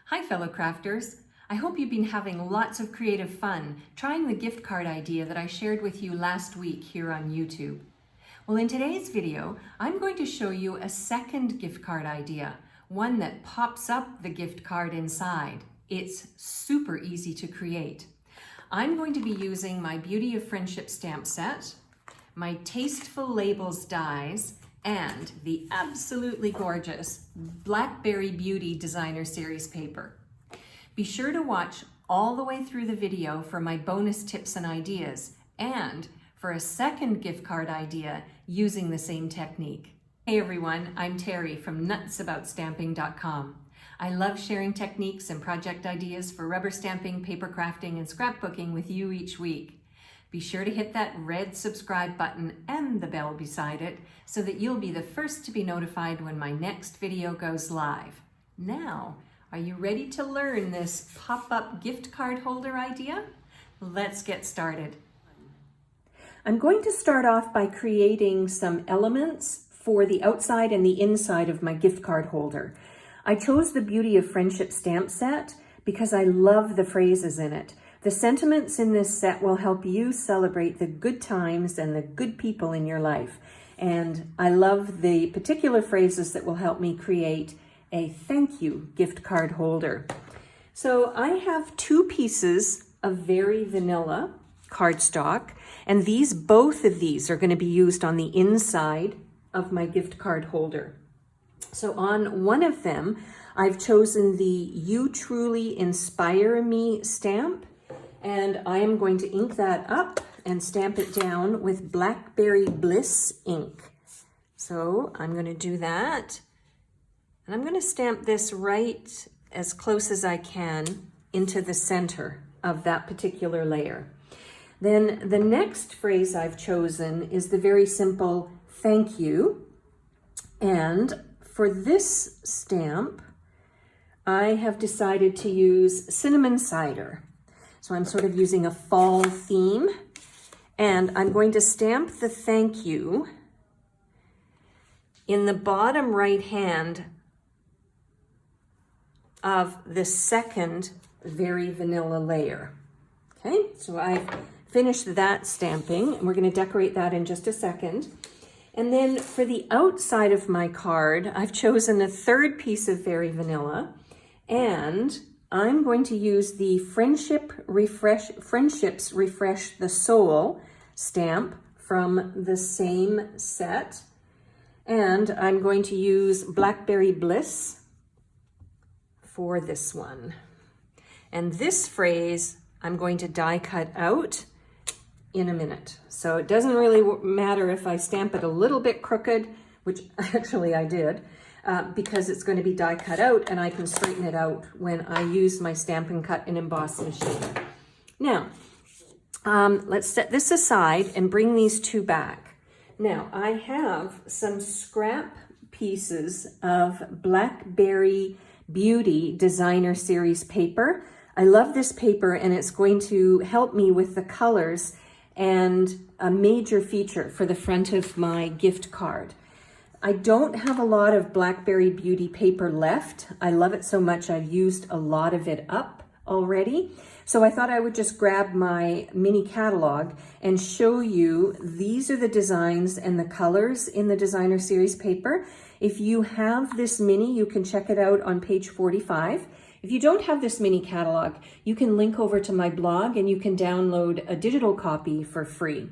Hi fellow crafters! I hope you've been having lots of creative fun trying the gift card idea that I shared with you last week here on YouTube. Well, in today's video, I'm going to show you a second gift card idea, one that pops up the gift card inside. It's super easy to create. I'm going to be using my Beauty of Friendship stamp set, my Tasteful Labels dies, and the absolutely gorgeous Blackberry Beauty Designer Series paper. Be sure to watch all the way through the video for my bonus tips and ideas, and for a second gift card idea using the same technique. Hey everyone, I'm Terri from nutsaboutsstamping.com. I love sharing techniques and project ideas for rubber stamping, paper crafting, and scrapbooking with you each week. Be sure to hit that red subscribe button and the bell beside it so that you'll be the first to be notified when my next video goes live. Now, are you ready to learn this pop-up gift card holder idea? Let's get started. I'm going to start off by creating some elements for the outside and the inside of my gift card holder. I chose the Beauty of Friendship stamp set because I love the phrases in it. The sentiments in this set will help you celebrate the good times and the good people in your life. And I love the particular phrases that will help me create a thank you gift card holder. So I have two pieces of very vanilla cardstock, and both of these are going to be used on the inside of my gift card holder. So on one of them, I've chosen the You Truly Inspire Me stamp, and I am going to ink that up and stamp it down with Blackberry Bliss ink. So I'm going to do that. And I'm going to stamp this right as close as I can into the center of that particular layer. Then the next phrase I've chosen is the very simple thank you. And for this stamp, I have decided to use cinnamon cider. So I'm sort of using a fall theme, and I'm going to stamp the thank you in the bottom right hand of the second very vanilla layer. Okay, so I've finished that stamping, and we're going to decorate that in just a second. And then for the outside of my card, I've chosen a third piece of very vanilla, and I'm going to use the Friendships Refresh the Soul stamp from the same set. And I'm going to use Blackberry Bliss for this one. And this phrase I'm going to die cut out in a minute. So it doesn't really matter if I stamp it a little bit crooked, which actually I did, because it's going to be die cut out, and I can straighten it out when I use my Stampin' Cut and Emboss machine. Now, let's set this aside and bring these two back. Now, I have some scrap pieces of Blackberry Beauty Designer Series paper. I love this paper, and it's going to help me with the colors and a major feature for the front of my gift card. I don't have a lot of Blackberry Beauty paper left. I love it so much I've used a lot of it up already. So I thought I would just grab my mini catalog and show you these are the designs and the colors in the Designer Series paper. If you have this mini, you can check it out on page 45. If you don't have this mini catalog, you can link over to my blog and you can download a digital copy for free.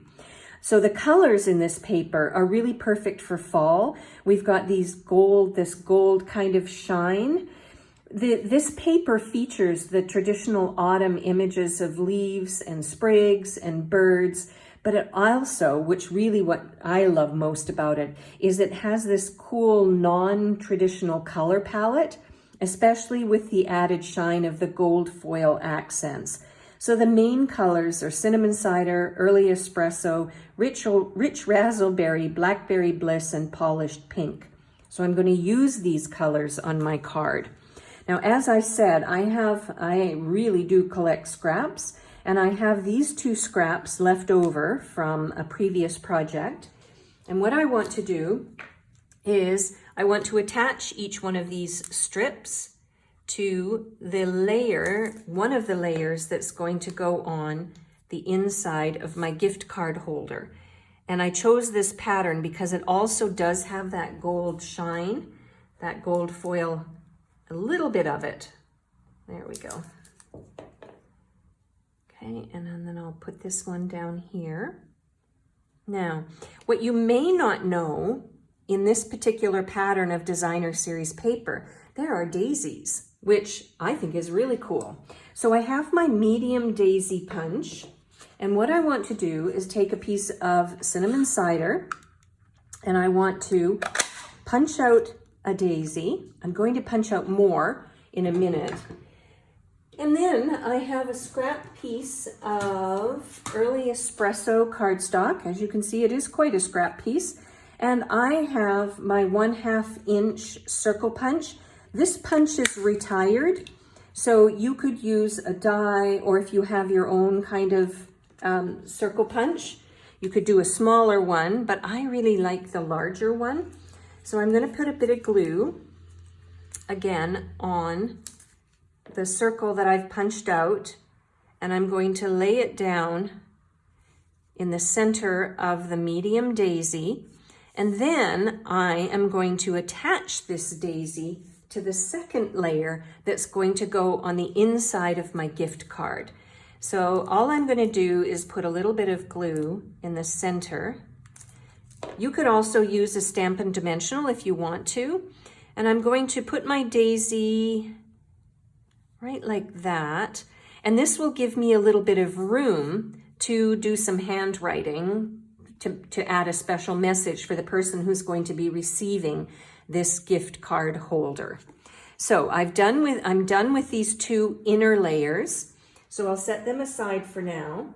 So the colors in this paper are really perfect for fall. We've got this gold kind of shine. This paper features the traditional autumn images of leaves and sprigs and birds, but it also, which really what I love most about it, is it has this cool non-traditional color palette, especially with the added shine of the gold foil accents. So the main colors are cinnamon cider, early espresso, rich raspberry, blackberry bliss, and polished pink. So I'm going to use these colors on my card. Now, as I said, I really do collect scraps, and I have these two scraps left over from a previous project. And what I want to do is I want to attach each one of these strips to the layer, one of the layers that's going to go on the inside of my gift card holder. And I chose this pattern because it also does have that gold shine, that gold foil, a little bit of it. There we go. Okay, and then I'll put this one down here. Now, what you may not know, in this particular pattern of designer series paper, there are daisies, which I think is really cool. So I have my medium daisy punch, and what I want to do is take a piece of cinnamon cider, and I want to punch out a daisy. I'm going to punch out more in a minute. And then I have a scrap piece of early espresso cardstock. As you can see, it is quite a scrap piece. And I have my 1/2 inch circle punch. This punch is retired, so you could use a die, or if you have your own kind of circle punch, you could do a smaller one, but I really like the larger one. So I'm going to put a bit of glue again on the circle that I've punched out, and I'm going to lay it down in the center of the medium daisy. And then I am going to attach this daisy to the second layer that's going to go on the inside of my gift card. So all I'm going to do is put a little bit of glue in the center. You could also use a Stampin' Dimensional if you want to. And I'm going to put my daisy right like that. And this will give me a little bit of room to do some handwriting, to add a special message for the person who's going to be receiving this gift card holder. So I'm done with these two inner layers. So I'll set them aside for now.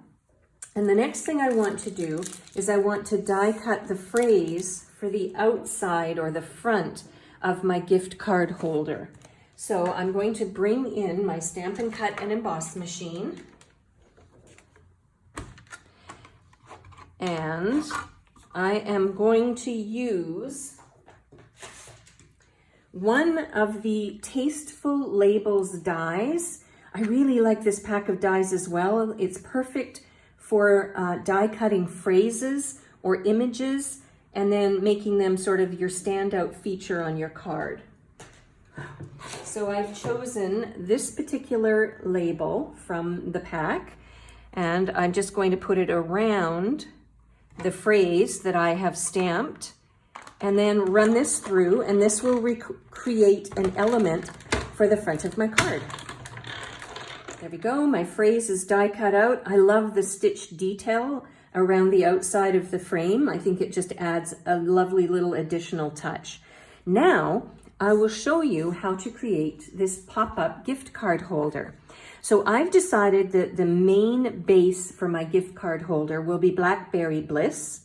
And the next thing I want to do is I want to die cut the phrase for the outside or the front of my gift card holder. So I'm going to bring in my Stampin' Cut and Emboss machine. And I am going to use one of the Tasteful Labels dies. I really like this pack of dies as well. It's perfect for die cutting phrases or images and then making them sort of your standout feature on your card. So I've chosen this particular label from the pack, and I'm just going to put it around the phrase that I have stamped, and then run this through, and this will create an element for the front of my card. There we go, my phrase is die cut out. I love the stitched detail around the outside of the frame. I think it just adds a lovely little additional touch. Now, I will show you how to create this pop-up gift card holder. So I've decided that the main base for my gift card holder will be Blackberry Bliss.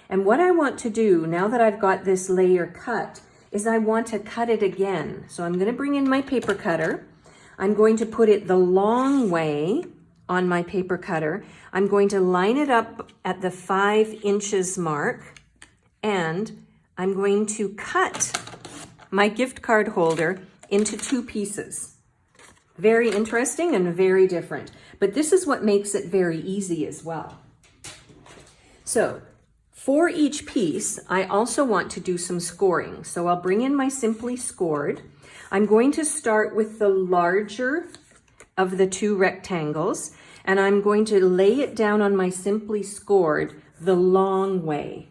And what I want to do, now that I've got this layer cut, is I want to cut it again. So I'm going to bring in my paper cutter. I'm going to put it the long way on my paper cutter. I'm going to line it up at the 5 inches mark, and I'm going to cut my gift card holder into 2 pieces. Very interesting and very different, but this is what makes it very easy as well. So for each piece, I also want to do some scoring. So I'll bring in my Simply Scored. I'm going to start with the larger of the 2 rectangles, and I'm going to lay it down on my Simply Scored the long way.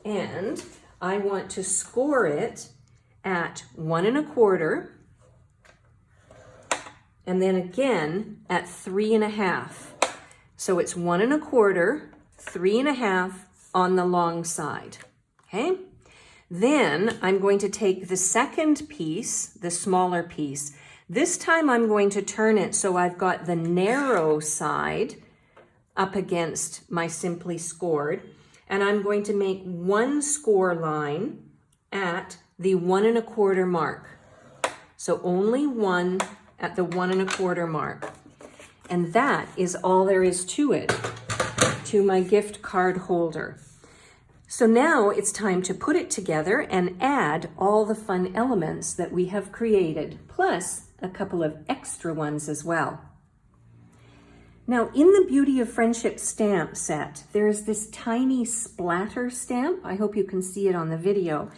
And I want to score it at 1 1/4, and then again at 3 1/2. So it's 1 1/4, 3 1/2 on the long side, okay? Then I'm going to take the second piece, the smaller piece. This time I'm going to turn it so I've got the narrow side up against my Simply Scored, and I'm going to make 1 score line at the 1 1/4 mark. So only 1 at the 1 1/4 mark. And that is all there is to it, to my gift card holder. So now it's time to put it together and add all the fun elements that we have created, plus a couple of extra ones as well. Now, in the Beauty of Friendship stamp set, there's this tiny splatter stamp. I hope you can see it on the video.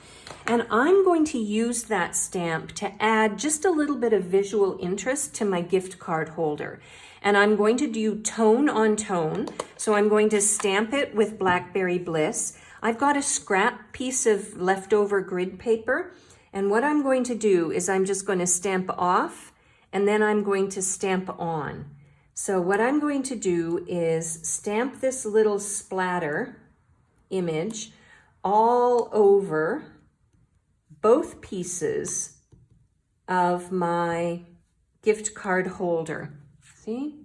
And I'm going to use that stamp to add just a little bit of visual interest to my gift card holder. And I'm going to do tone on tone. So I'm going to stamp it with Blackberry Bliss. I've got a scrap piece of leftover grid paper. And what I'm going to do is I'm just going to stamp off, and then I'm going to stamp on. So what I'm going to do is stamp this little splatter image all over both pieces of my gift card holder. See?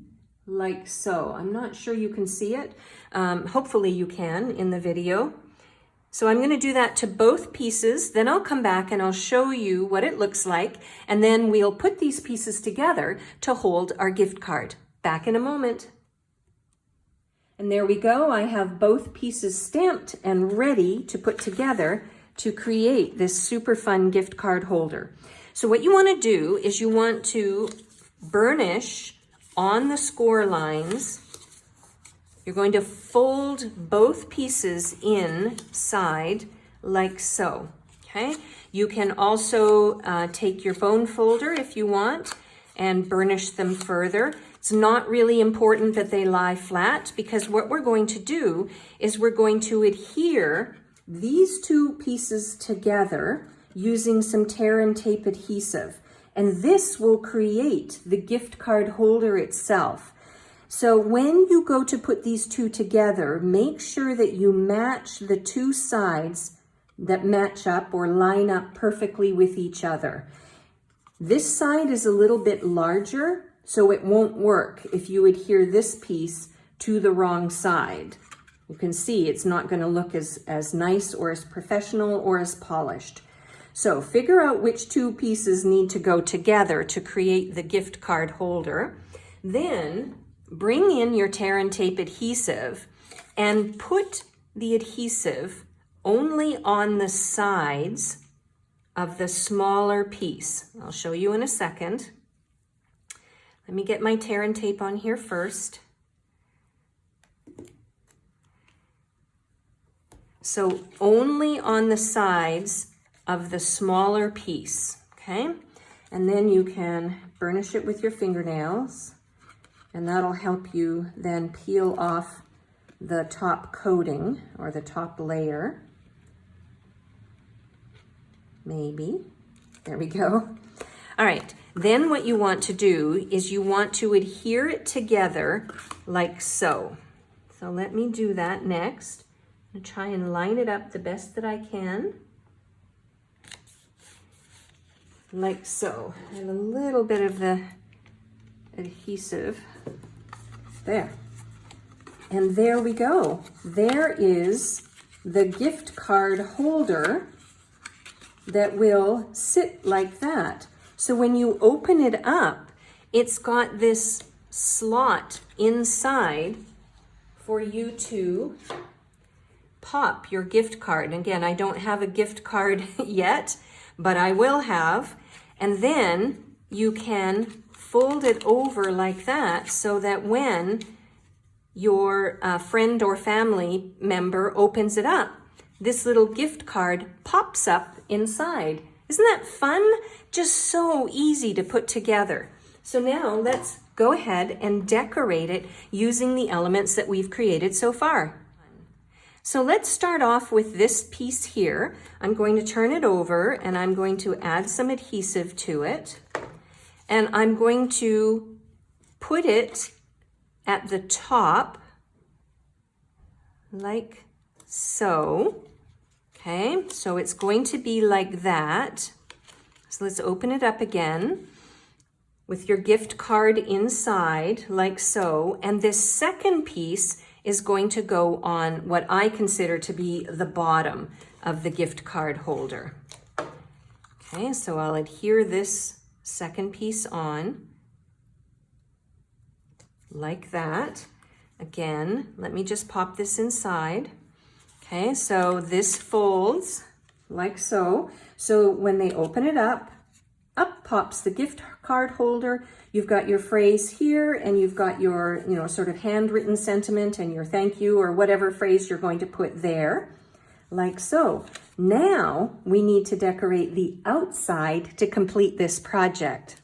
Like so. I'm not sure you can see it. Hopefully you can in the video. So I'm going to do that to both pieces, then I'll come back and I'll show you what it looks like, and then we'll put these pieces together to hold our gift card. Back in a moment. And there we go. I have both pieces stamped and ready to put together to create this super fun gift card holder. So what you want to do is you want to burnish on the score lines. You're going to fold both pieces inside like so. Okay. You can also take your bone folder if you want and burnish them further. It's not really important that they lie flat, because what we're going to do is we're going to adhere these two pieces together using some tear and tape adhesive. And this will create the gift card holder itself. So when you go to put these two together, make sure that you match the two sides that match up or line up perfectly with each other. This side is a little bit larger, so it won't work if you adhere this piece to the wrong side. You can see it's not going to look as nice or as professional or as polished. So figure out which two pieces need to go together to create the gift card holder. Then bring in your tear and tape adhesive and put the adhesive only on the sides of the smaller piece. I'll show you in a second. Let me get my tear and tape on here first. So only on the sides of the smaller piece, okay? And then you can burnish it with your fingernails, and that'll help you then peel off the top coating or the top layer. Maybe. There we go. All right. Then what you want to do is you want to adhere it together like so. So let me do that next. I'm going to try and line it up the best that I can. Like so. And a little bit of the adhesive. There. And there we go. There is the gift card holder that will sit like that. So when you open it up, it's got this slot inside for you to pop your gift card. And again, I don't have a gift card yet, but I will have. And then you can fold it over like that so that when your friend or family member opens it up, this little gift card pops up inside. Isn't that fun? Just so easy to put together. So now let's go ahead and decorate it using the elements that we've created so far. So let's start off with this piece here. I'm going to turn it over and I'm going to add some adhesive to it. And I'm going to put it at the top like so. Okay, so it's going to be like that. So let's open it up again with your gift card inside like so. And this second piece is going to go on what I consider to be the bottom of the gift card holder. Okay, so I'll adhere this second piece on like that. Again, let me just pop this inside. Okay, so this folds like so. So when they open it up, up pops the gift card holder. You've got your phrase here, and you've got your, sort of handwritten sentiment and your thank you or whatever phrase you're going to put there, like so. Now we need to decorate the outside to complete this project.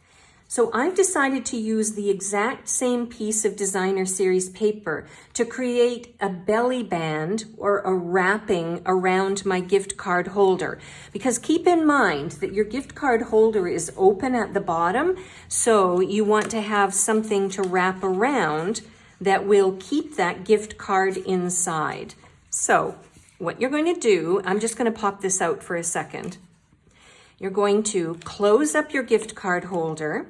So I've decided to use the exact same piece of designer series paper to create a belly band or a wrapping around my gift card holder. Because keep in mind that your gift card holder is open at the bottom, so you want to have something to wrap around that will keep that gift card inside. So what you're going to do, I'm just going to pop this out for a second. You're going to close up your gift card holder.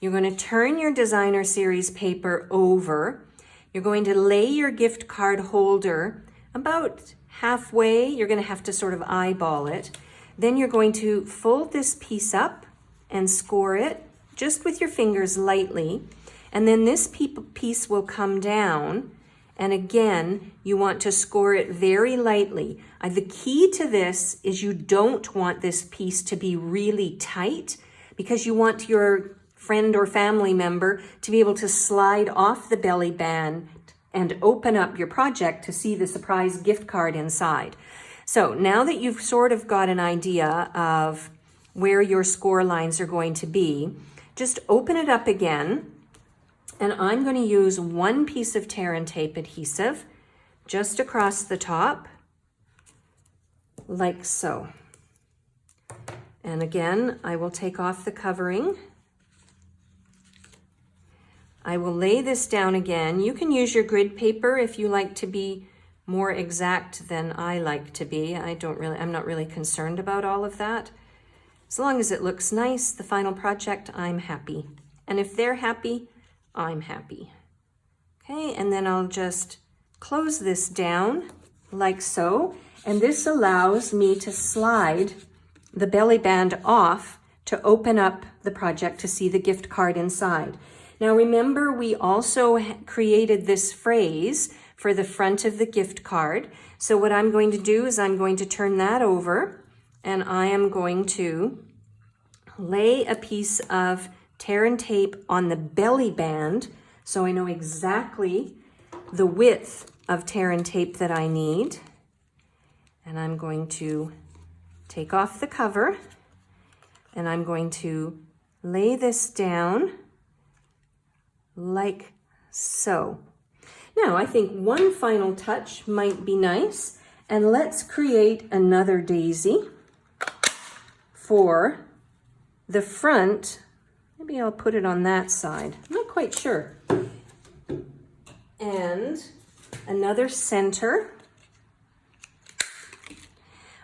You're going to turn your designer series paper over. You're going to lay your gift card holder about halfway. You're going to have to sort of eyeball it. Then you're going to fold this piece up and score it just with your fingers lightly. And then this piece will come down. And again, you want to score it very lightly. The key to this is you don't want this piece to be really tight, because you want your friend or family member to be able to slide off the belly band and open up your project to see the surprise gift card inside. So now that you've sort of got an idea of where your score lines are going to be, just open it up again. And I'm going to use one piece of tear and tape adhesive just across the top, like so. And again, I will take off the covering. I will lay this down again. You can use your grid paper if you like to be more exact than I like to be. I'm not really concerned about all of that. As long as it looks nice, the final project, I'm happy. And if they're happy, I'm happy. Okay, and then I'll just close this down like so. And this allows me to slide the belly band off to open up the project to see the gift card inside. Now remember, we also created this phrase for the front of the gift card. So what I'm going to do is I'm going to turn that over, and I am going to lay a piece of tear and tape on the belly band so I know exactly the width of tear and tape that I need. And I'm going to take off the cover, and I'm going to lay this down like so. Now, I think one final touch might be nice, and let's create another daisy for the front. Maybe I'll put it on that side. I'm not quite sure. And another center.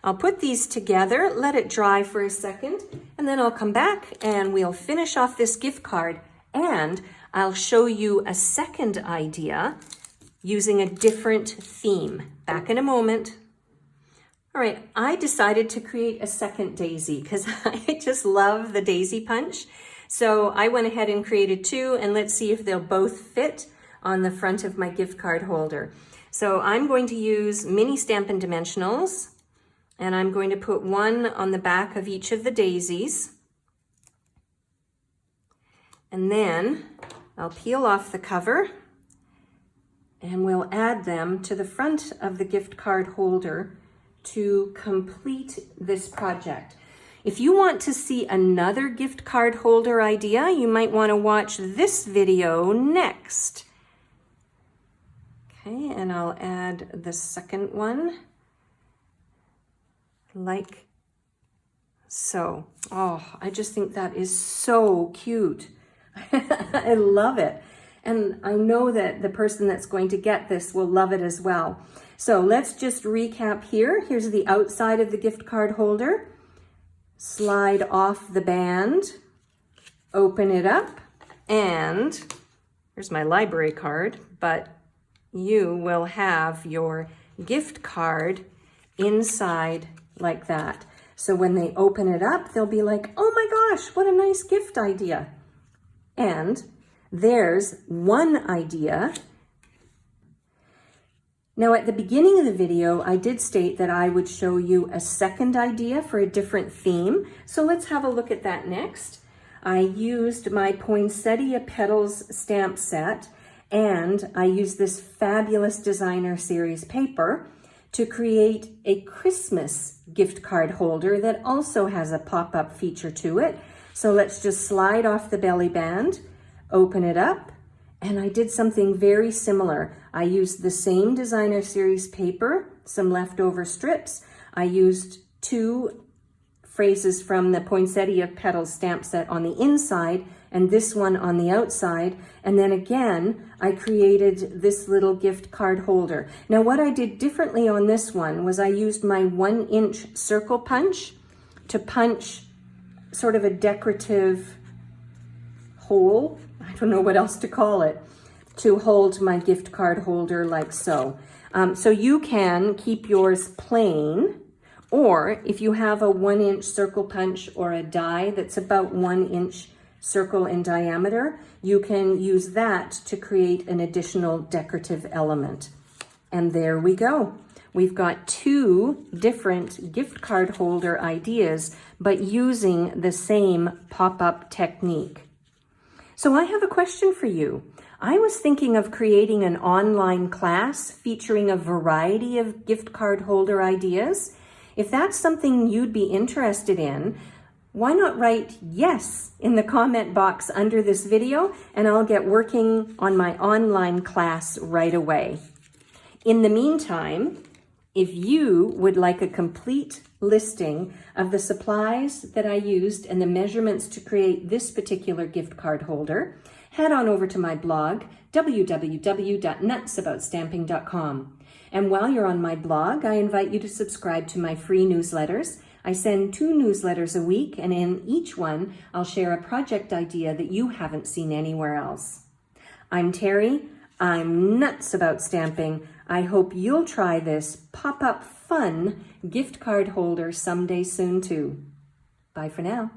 I'll put these together, let it dry for a second, and then I'll come back and we'll finish off this gift card, and I'll show you a second idea using a different theme. Back in a moment. All right, I decided to create a second daisy because I just love the daisy punch. So I went ahead and created two, and let's see if they'll both fit on the front of my gift card holder. So I'm going to use mini Stampin' Dimensionals, and I'm going to put one on the back of each of the daisies. And then I'll peel off the cover, and we'll add them to the front of the gift card holder to complete this project. If you want to see another gift card holder idea, you might want to watch this video next. Okay, and I'll add the second one like so. Oh, I just think that is so cute. I love it. And I know that the person that's going to get this will love it as well. So let's just recap here. Here's the outside of the gift card holder. Slide off the band, open it up, and here's my library card, but you will have your gift card inside like that. So when they open it up, they'll be like, oh my gosh, what a nice gift idea. And there's one idea. Now at the beginning of the video, I did state that I would show you a second idea for a different theme. So let's have a look at that next. I used my Poinsettia Petals stamp set, and I used this fabulous designer series paper to create a Christmas gift card holder that also has a pop-up feature to it. So let's just slide off the belly band, open it up, and I did something very similar. I used the same designer series paper, some leftover strips. I used 2 phrases from the Poinsettia Petals stamp set on the inside and this one on the outside. And then again, I created this little gift card holder. Now what I did differently on this one was I used my 1-inch circle punch to punch sort of a decorative hole, I don't know what else to call it, to hold my gift card holder like so. So you can keep yours plain, or if you have a 1-inch circle punch or a die that's about 1-inch circle in diameter, you can use that to create an additional decorative element. And there we go. We've got 2 different gift card holder ideas, but using the same pop-up technique. So I have a question for you. I was thinking of creating an online class featuring a variety of gift card holder ideas. If that's something you'd be interested in, why not write yes in the comment box under this video, and I'll get working on my online class right away. In the meantime, if you would like a complete listing of the supplies that I used and the measurements to create this particular gift card holder, head on over to my blog, www.nutsaboutsstamping.com. And while you're on my blog, I invite you to subscribe to my free newsletters. I send 2 newsletters a week, and in each one, I'll share a project idea that you haven't seen anywhere else. I'm Terri. I'm nuts about stamping. I hope you'll try this pop-up fun gift card holder someday soon too. Bye for now.